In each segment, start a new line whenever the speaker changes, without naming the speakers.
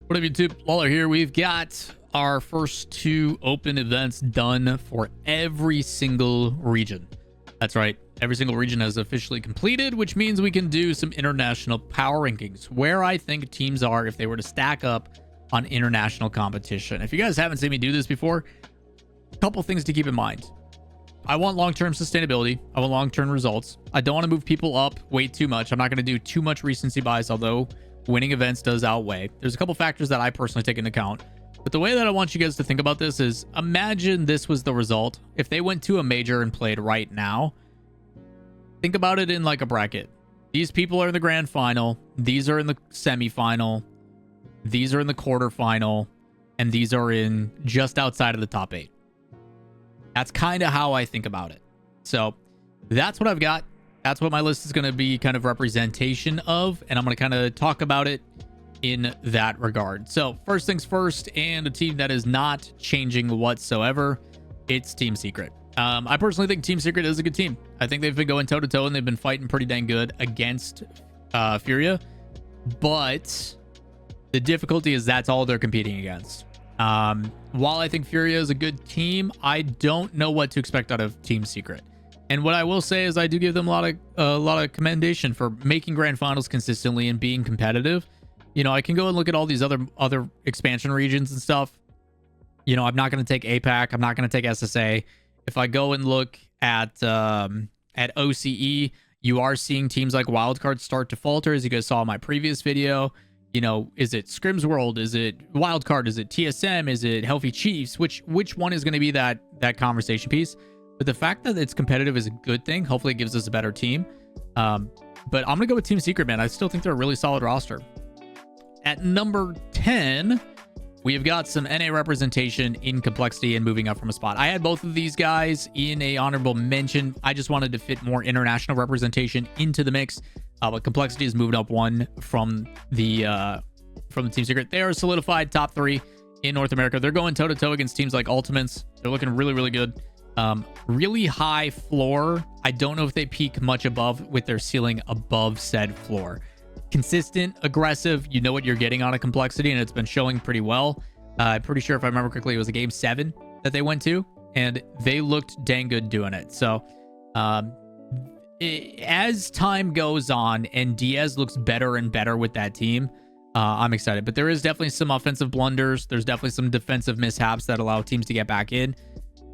What up, YouTube? Lawler here. We've got our first 2 open events done for every single region. That's right. Every single region has officially completed, which means we can do some international power rankings, where I think teams are if they were to stack up on international competition. If you guys haven't seen me do this before, a couple things to keep in mind. I want long-term sustainability. I want long-term results. I don't want to move people up way too much. I'm not going to do too much recency bias, although winning events does outweigh. There's a couple factors that I personally take into account. But the way that I want you guys to think about this is, imagine this was the result. If they went to a major and played right now, think about it in like a bracket. These people are in the grand final. These are in the semifinal. These are in the quarterfinal. And these are in just outside of the top 8. That's kind of how I think about it. So that's what I've got. That's what my list is going to be kind of representation of. And I'm going to kind of talk about it in that regard. So first things first, and a team that is not changing whatsoever, it's Team Secret. I personally think Team Secret is a good team. I think they've been going toe-to-toe and they've been fighting pretty dang good against Furia. But the difficulty is that's all they're competing against. While I think Furia is a good team, I don't know what to expect out of Team Secret. And what I will say is I do give them a lot of commendation for making grand finals consistently and being competitive. You know, I can go and look at all these other expansion regions and stuff. You know, I'm not going to take APAC. I'm not going to take SSA. If I go and look at OCE, you are seeing teams like Wildcard start to falter, as you guys saw in my previous video. You know, is it Scrims World? Is it Wildcard? Is it TSM? Is it Healthy Chiefs? Which one is going to be that conversation piece? But the fact that it's competitive is a good thing. Hopefully it gives us a better team. But I'm going to go with Team Secret, man. I still think they're a really solid roster. At number 10, we have got some NA representation in complexity and moving up from a spot. I had both of these guys in a honorable mention. I just wanted to fit more international representation into the mix. But complexity is moving up 1 from the Team Secret. They are solidified top 3 in North America. They're going toe-to-toe against teams like Ultimates. They're looking really, really good. Really high floor. I don't know if they peak much above with their ceiling above said floor. Consistent, aggressive. You know what you're getting on a complexity, and it's been showing pretty well. I'm pretty sure, if I remember correctly, it was a game 7 that they went to, and they looked dang good doing it. So, as time goes on and Diaz looks better and better with that team, I'm excited. But there is definitely some offensive blunders. There's definitely some defensive mishaps that allow teams to get back in.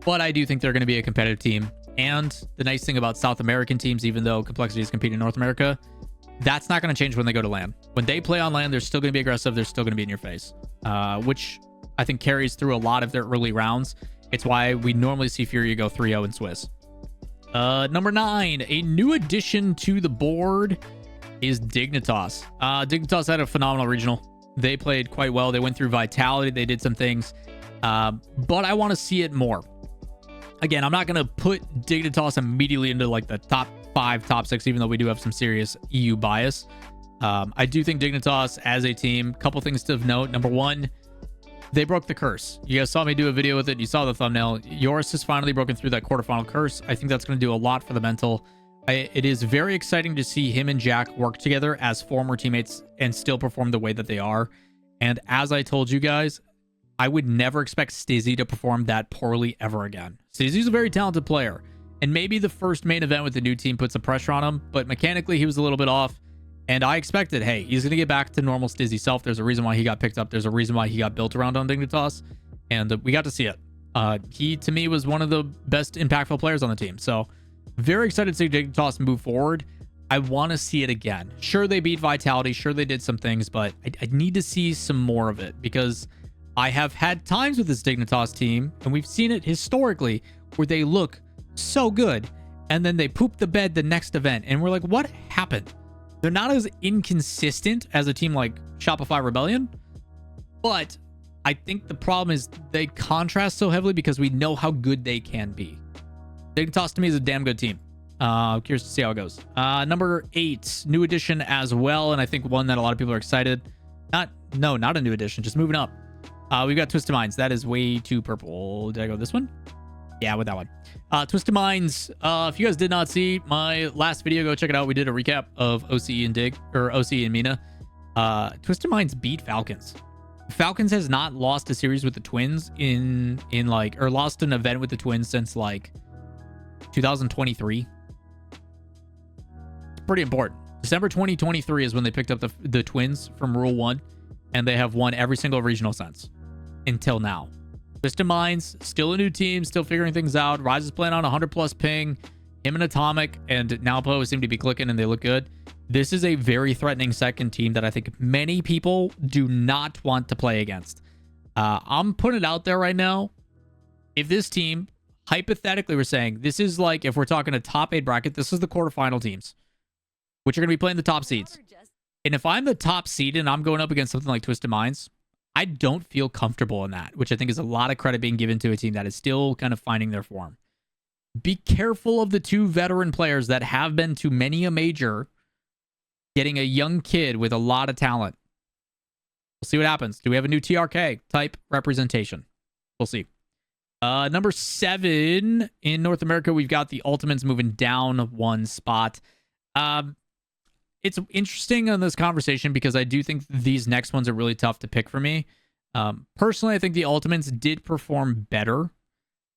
But I do think they're going to be a competitive team. And the nice thing about South American teams, even though complexity is competing in North America, that's not going to change when they go to LAN. When they play on LAN, they're still going to be aggressive. They're still going to be in your face, which I think carries through a lot of their early rounds. It's why we normally see Furia go 3-0 in Swiss. Number 9, a new addition to the board is Dignitas. Dignitas had a phenomenal regional. They played quite well. They went through Vitality. They did some things, but I want to see it more. Again, I'm not going to put Dignitas immediately into like the top 5, top 6, even though we do have some serious EU bias. I do think Dignitas as a team, couple things to note. Number 1, they broke the curse. You guys saw me do a video with it. You saw the thumbnail. Yours has finally broken through that quarterfinal curse. I think that's going to do a lot for the mental. It is very exciting to see him and Jack work together as former teammates and still perform the way that they are. And as I told you guys, I would never expect Stizzy to perform that poorly ever again. Stizzy's a very talented player. And maybe the first main event with the new team put some pressure on him, but mechanically he was a little bit off. And I expected, hey, he's going to get back to normal Stizzy self. There's a reason why he got picked up. There's a reason why he got built around on Dignitas. And we got to see it. He, to me, was one of the best impactful players on the team. So very excited to see Dignitas move forward. I want to see it again. Sure, they beat Vitality. Sure, they did some things, but I need to see some more of it, because I have had times with this Dignitas team, and we've seen it historically, where they look so good, and then they poop the bed the next event, and we're like, what happened? They're not as inconsistent as a team like Shopify Rebellion, but I think the problem is they contrast so heavily because we know how good they can be. Dignitas to me is a damn good team. Curious to see how it goes. Number 8, new addition as well, and I think one that a lot of people are excited. Not a new addition, just moving up. We've got Twisted Minds. That is way too purple. Did I go this one? Yeah, with that one. Twisted Minds. If you guys did not see my last video, go check it out. We did a recap of OCE and Dig, or OCE and Mina. Twisted Minds beat Falcons. Falcons has not lost a series with the Twins in like, or lost an event with the Twins since like 2023. It's pretty important. December 2023 is when they picked up the Twins from Rule 1, and they have won every single regional since until now. Twisted Minds, still a new team, still figuring things out. Rise is playing on 100+ ping. Him and Atomic and Nalpo seem to be clicking, and they look good. This is a very threatening second team that I think many people do not want to play against. I'm putting it out there right now. If this team, hypothetically, we're saying this is like, if we're talking a top 8 bracket, this is the quarterfinal teams, which are going to be playing the top seeds. And if I'm the top seed and I'm going up against something like Twisted Minds, I don't feel comfortable in that, which I think is a lot of credit being given to a team that is still kind of finding their form. Be careful of the 2 veteran players that have been to many a major, getting a young kid with a lot of talent. We'll see what happens. Do we have a new TRK type representation? We'll see. Number 7 in North America, we've got the Ultimates moving down 1 spot. It's interesting on this conversation because I do think these next ones are really tough to pick for me. Personally, I think the Ultimates did perform better,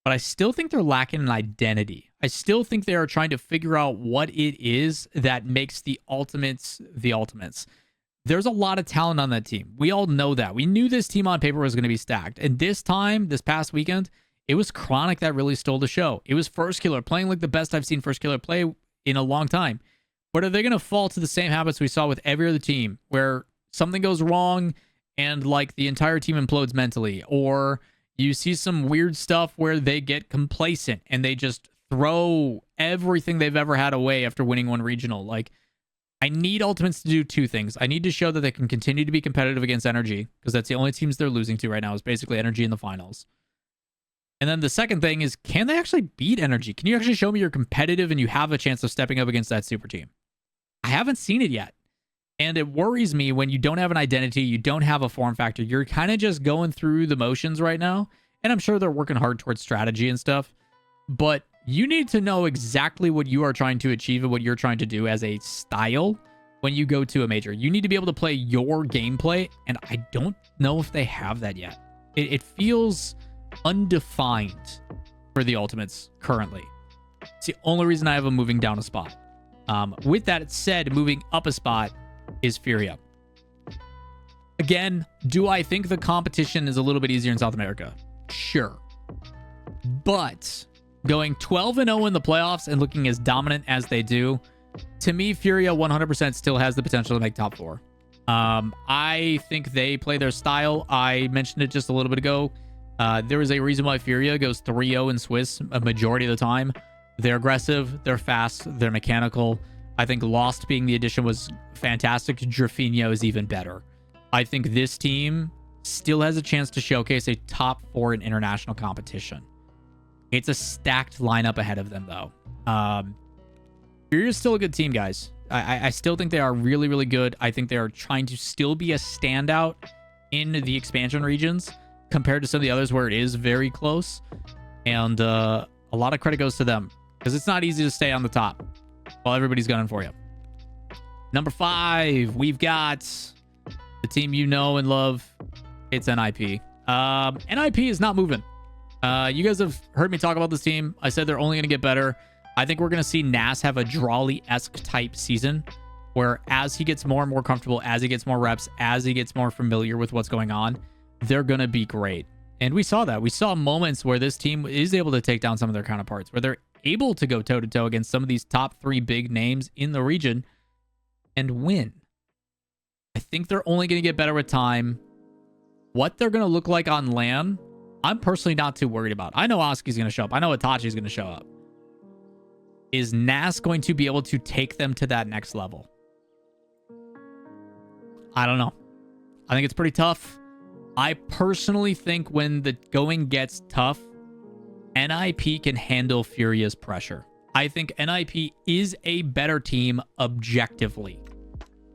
but I still think they're lacking an identity. I still think they are trying to figure out what it is that makes the Ultimates the Ultimates. There's a lot of talent on that team. We all know that. We knew this team on paper was going to be stacked. And this time, this past weekend, it was Chronic that really stole the show. It was First Killer playing like the best I've seen First Killer play in a long time. But are they going to fall to the same habits we saw with every other team where something goes wrong and like the entire team implodes mentally? Or you see some weird stuff where they get complacent and they just throw everything they've ever had away after winning one regional. Like, I need Ultimates to do 2 things. I need to show that they can continue to be competitive against Energy, because that's the only teams they're losing to right now is basically Energy in the finals. And then the second thing is, can they actually beat Energy? Can you actually show me you're competitive and you have a chance of stepping up against that super team? I haven't seen it yet. And it worries me when you don't have an identity, you don't have a form factor. You're kind of just going through the motions right now. And I'm sure they're working hard towards strategy and stuff. But you need to know exactly what you are trying to achieve and what you're trying to do as a style when you go to a major. You need to be able to play your gameplay. And I don't know if they have that yet. It feels undefined for the Ultimates currently. It's the only reason I have them moving down a spot. With that said, moving up a spot is Furia. Again, do I think the competition is a little bit easier in South America? Sure. But going 12-0 in the playoffs and looking as dominant as they do, to me, Furia 100% still has the potential to make top 4. I think they play their style. I mentioned it just a little bit ago. There is a reason why Furia goes 3-0 in Swiss a majority of the time. They're aggressive, they're fast, they're mechanical. I think Lost being the addition was fantastic. Drafinho is even better. I think this team still has a chance to showcase a top 4 in international competition. It's a stacked lineup ahead of them, though. Furia's still a good team, guys. I still think they are really, really good. I think they are trying to still be a standout in the expansion regions compared to some of the others where it is very close. And a lot of credit goes to them, because it's not easy to stay on the top while everybody's gunning for you. Number 5, we've got the team you know and love. It's NIP. NIP is not moving. You guys have heard me talk about this team. I said they're only going to get better. I think we're going to see Nas have a Drawley-esque type season, where as he gets more and more comfortable, as he gets more reps, as he gets more familiar with what's going on, they're going to be great. And we saw that. We saw moments where this team is able to take down some of their counterparts, where they're able to go toe-to-toe against some of these top 3 big names in the region and win. I think they're only going to get better with time. What they're going to look like on LAN, I'm personally not too worried about. I know Oski's going to show up. I know Itachi's going to show up. Is Nas going to be able to take them to that next level? I don't know. I think it's pretty tough. I personally think when the going gets tough, NIP can handle Furia's pressure. I think NIP is a better team objectively.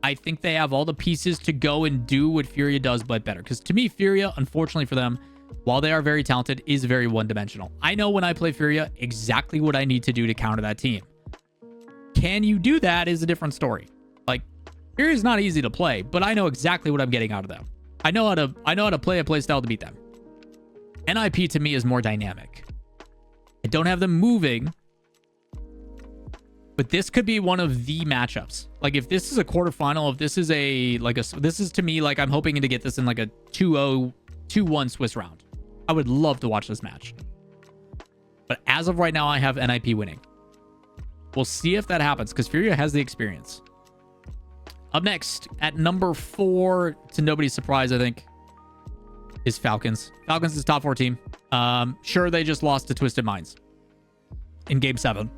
I think they have all the pieces to go and do what Furia does, but better. Because to me, Furia, unfortunately for them, while they are very talented, is very one-dimensional. I know when I play Furia exactly what I need to do to counter that team. Can you do that is a different story. Like, Furia is not easy to play, but I know exactly what I'm getting out of them. I know how to play a play style to beat them. NIP to me is more dynamic. I don't have them moving, but this could be one of the matchups. Like if this is a quarterfinal, if this is this is to me like I'm hoping to get this in like a 2-0, 2-1 Swiss round. I would love to watch this match. But as of right now, I have NIP winning. We'll see if that happens because Furia has the experience. Up next, at number 4, to nobody's surprise, I think, is Falcons. Falcons is top 4 team. Sure, they just lost to Twisted Minds in Game 7.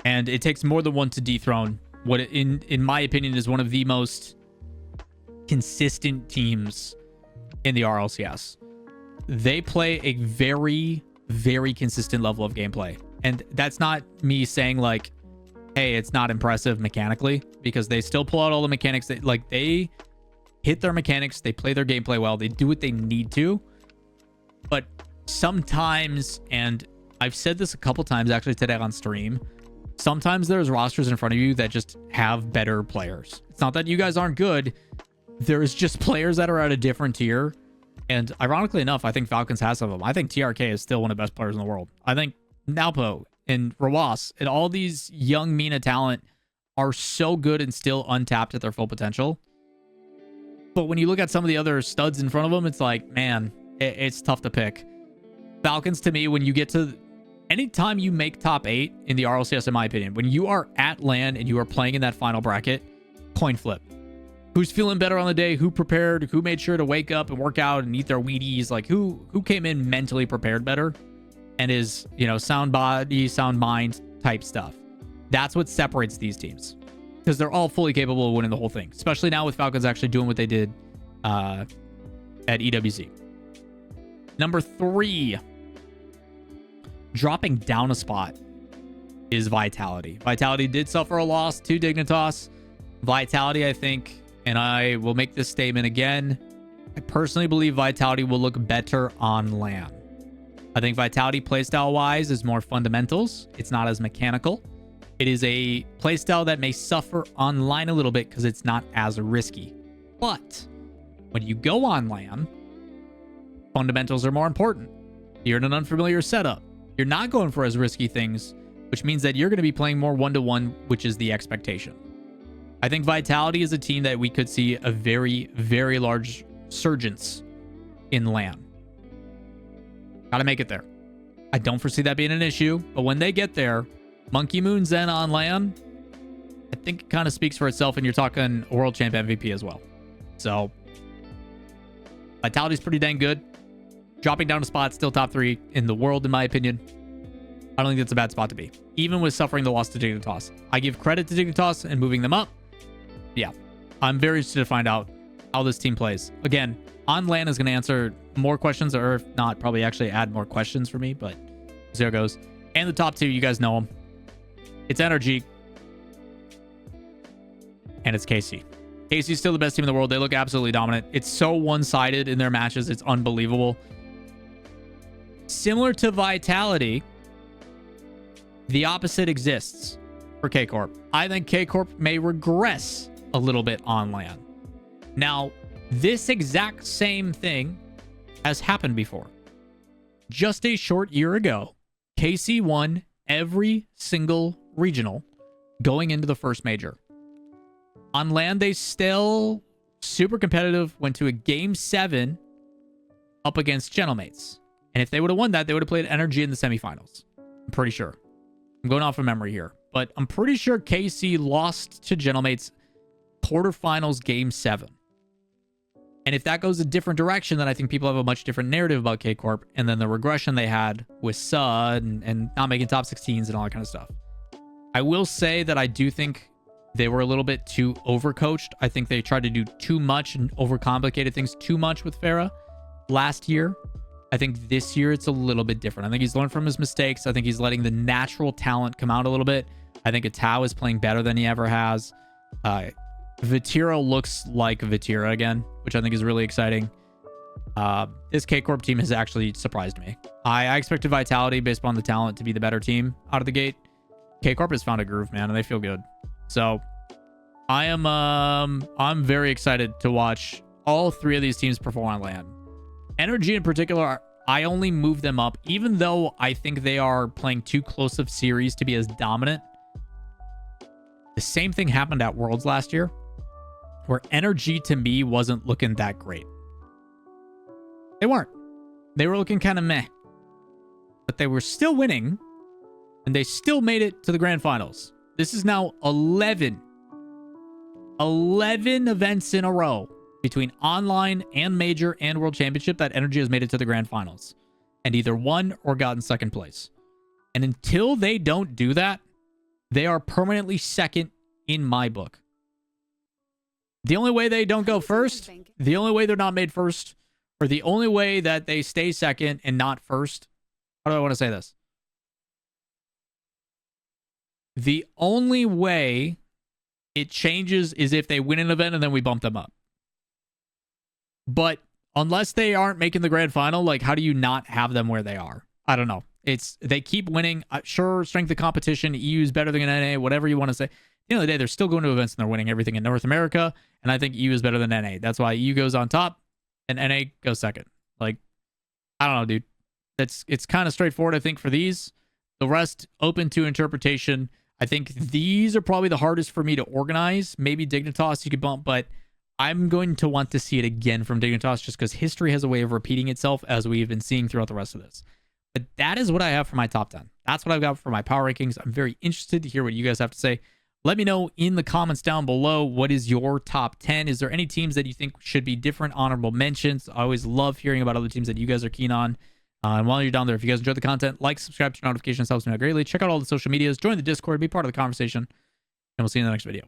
And it takes more than one to dethrone what, in my opinion, is one of the most consistent teams in the RLCS. They play a very, very consistent level of gameplay. And that's not me saying like, hey, it's not impressive mechanically, because they still pull out all the mechanics. They hit their mechanics. They play their gameplay well. They do what they need to. But sometimes, and I've said this a couple times actually today on stream, sometimes there's rosters in front of you that just have better players. It's not that you guys aren't good. There's just players that are at a different tier. And ironically enough, I think Falcons has some of them. I think TRK is still one of the best players in the world. I think Nalpo and Rawas and all these young Mina talent are so good and still untapped at their full potential. But when you look at some of the other studs in front of them, it's like, man, it's tough to pick. Falcons, to me, when you get to... Anytime you make top 8 in the RLCS, in my opinion, when you are at LAN and you are playing in that final bracket, coin flip. Who's feeling better on the day? Who prepared? Who made sure to wake up and work out and eat their Wheaties? Like, who came in mentally prepared better and is, you know, sound body, sound mind type stuff? That's what separates these teams, because they're all fully capable of winning the whole thing, especially now with Falcons actually doing what they did at EWZ. Number 3, dropping down a spot, is Vitality. Vitality did suffer a loss to Dignitas. Vitality, I think, and I will make this statement again, I personally believe Vitality will look better on LAN. I think Vitality playstyle-wise is more fundamentals. It's not as mechanical. It is a playstyle that may suffer online a little bit because it's not as risky. But when you go on LAN, fundamentals are more important. You're in an unfamiliar setup. You're not going for as risky things, which means that you're going to be playing more 1-to-1, which is the expectation. I think Vitality is a team that we could see a very, very large surgence in LAN. Gotta make it there. I don't foresee that being an issue, but when they get there, Monkey Moon Zen on LAN, I think it kind of speaks for itself, and you're talking World Champ MVP as well. So, Vitality's pretty dang good. Dropping down a spot, still top 3 in the world, in my opinion. I don't think that's a bad spot to be, even with suffering the loss to Dignitas. I give credit to Dignitas and moving them up. Yeah, I'm very interested to find out how this team plays. Again, on LAN is going to answer more questions, or if not, probably actually add more questions for me, but there it goes. And the top 2, you guys know them. It's Energy, and it's KC. KC's still the best team in the world. They look absolutely dominant. It's so one-sided in their matches. It's unbelievable. Similar to Vitality, the opposite exists for K-Corp. I think K-Corp may regress a little bit on LAN. Now, this exact same thing has happened before. Just a short year ago, KC won every single regional going into the first major. On LAN, they still super competitive, went to a Game 7 up against Gentlemates. And if they would have won that, they would have played Energy in the semifinals. I'm pretty sure. I'm going off of memory here, but I'm pretty sure KC lost to Gentlemates quarterfinals Game 7. And if that goes a different direction, then I think people have a much different narrative about K-Corp, and then the regression they had with SUD and not making top 16s and all that kind of stuff. I will say that I do think they were a little bit too overcoached. I think they tried to do too much and overcomplicated things too much with Farah last year. I think this year it's a little bit different. I think he's learned from his mistakes. I think he's letting the natural talent come out a little bit. I think Atao is playing better than he ever has. Vatira looks like Vatira again, which I think is really exciting. This K-Corp team has actually surprised me. I expected Vitality, based upon the talent, to be the better team out of the gate. K-Corp has found a groove, man, and they feel good. So I'm very excited to watch all three of these teams perform on land. Energy in particular, I only move them up, even though I think they are playing too close of series to be as dominant. The same thing happened at Worlds last year, where Energy to me wasn't looking that great. They weren't. They were looking kind of meh. But they were still winning, and they still made it to the grand finals. This is now 11 events in a row between online and major and world championship that Energy has made it to the grand finals and either won or gotten second place. And until they don't do that, they are permanently second in my book. The only way they don't go first, the only way they're not made first, or the only way that they stay second and not first. How do I want to say this? The only way it changes is if they win an event and then we bump them up. But unless they aren't making the grand final, like, how do you not have them where they are? I don't know. They keep winning. Sure, strength of competition, EU is better than NA, whatever you want to say. At the end of the day, they're still going to events and they're winning everything in North America, and I think EU is better than NA. That's why EU goes on top and NA goes second. Like, I don't know, dude. It's kind of straightforward, I think, for these. The rest, open to interpretation. I think these are probably the hardest for me to organize. Maybe Dignitas you could bump, but I'm going to want to see it again from Dignitas just because history has a way of repeating itself as we've been seeing throughout the rest of this. But that is what I have for my top 10. That's what I've got for my power rankings. I'm very interested to hear what you guys have to say. Let me know in the comments down below, what is your top 10? Is there any teams that you think should be different honorable mentions? I always love hearing about other teams that you guys are keen on. And while you're down there, if you guys enjoyed the content, like, subscribe to notifications, helps me out greatly. Check out all the social medias, join the Discord, be part of the conversation, and we'll see you in the next video.